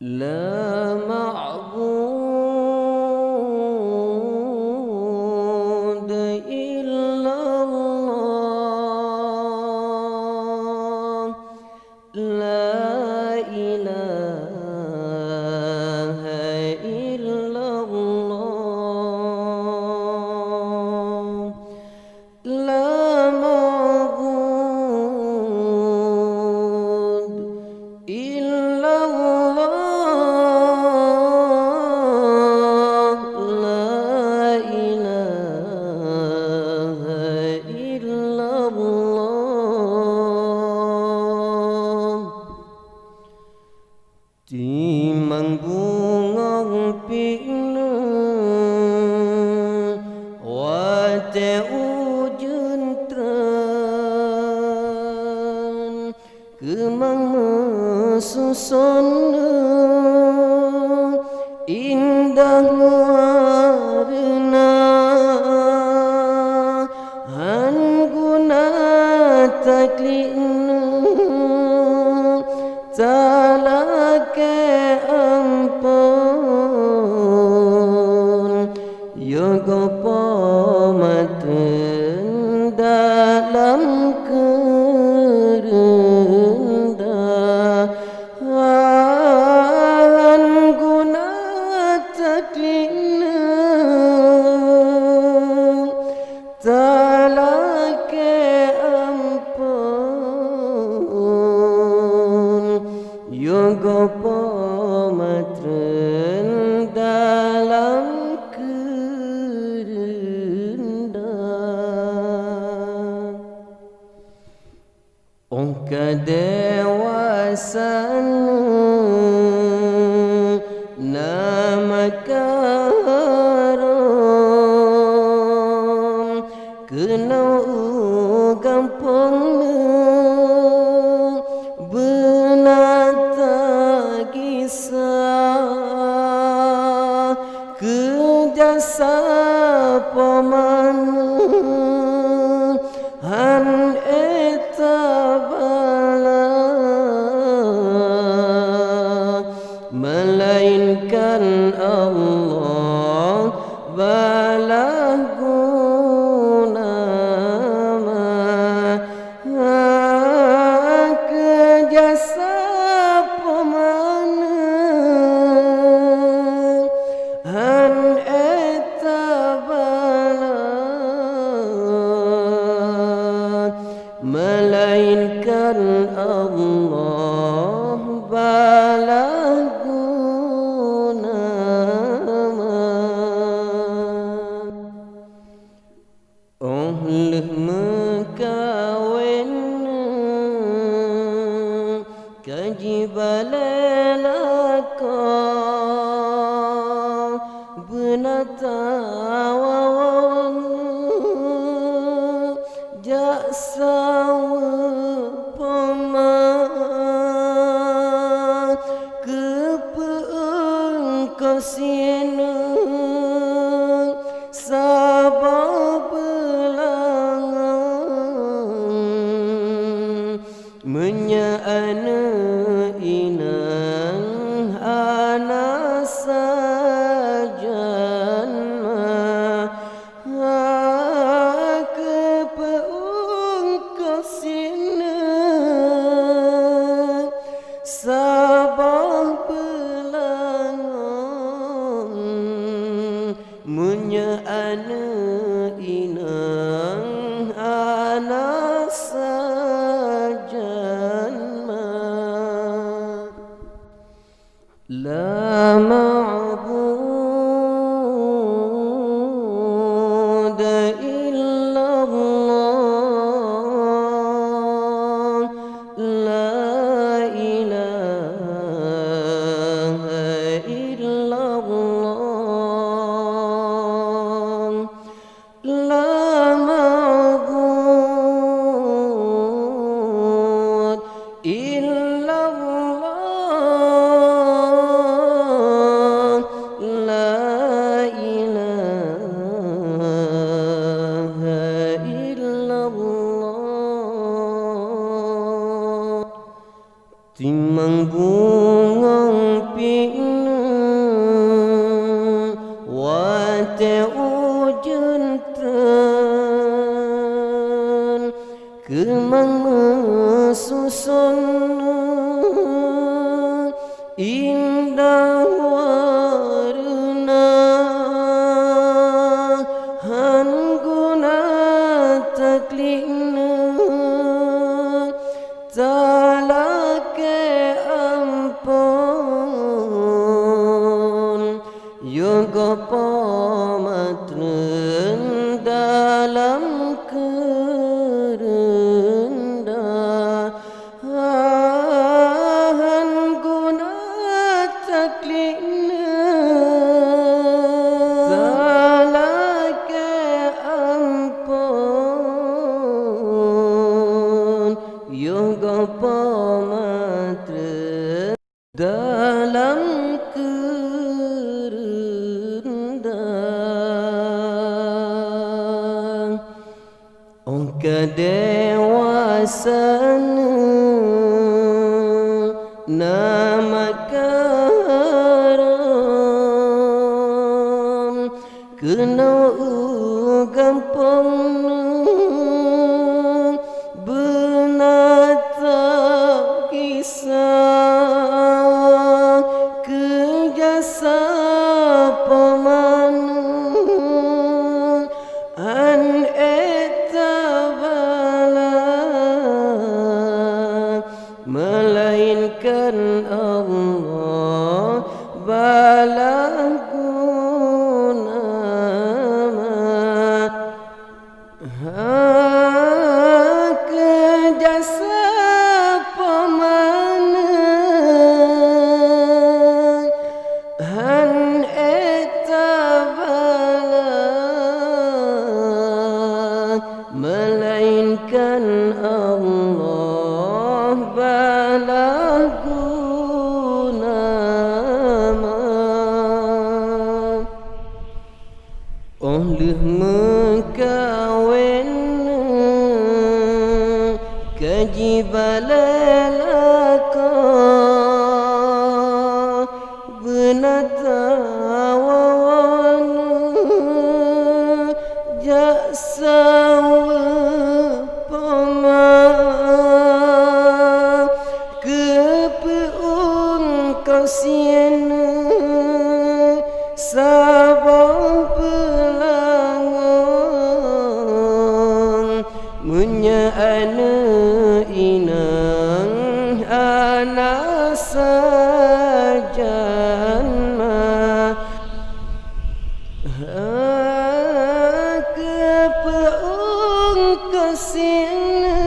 لا معبود إلا الله لا إله إلا الله لا معبود إلا الله لا إله إلا الله Timang bunga pina Wate ujun tran Kemang susun indah warna Han guna taklina Talake ampun Yoga pamatun dalam kerendahan Guna taklina Talake Yoga pamatren dalam kerendahan Ongka dewasan nama karam Kenau gampang benata kisah Kejasa pemana Han etabala Melainkan Allah balah guna Kejasa pemana Han etabala Melainkan Allah balah guna Oleh mekawin Kaji balalaka Benatawawan Jaksawa paman Kepeengkasina Sabab belangan Menyaana inang ana sajan Kepeengkasina Sabah belangan Menyaana inang ana sajan La ma'bud illa Allah La ilaha illa Allah La ma'bud illa Allah indah warna han guna taklina talake ampun yoga pamatren dalam kerendahan guna taklina talake ampun yoga pamatren dalam kerendahan kedewasaan nama karam kena gampang benata kisah kejasa pemanu an melainkan Allah balaguna kejasa pemana han etabala melainkan Allah balaguna oleh mengkawin kajibalalaka benatawana jaksawa kasiana sabang pelangon munya ana inang ana sajanma kepeung kasiana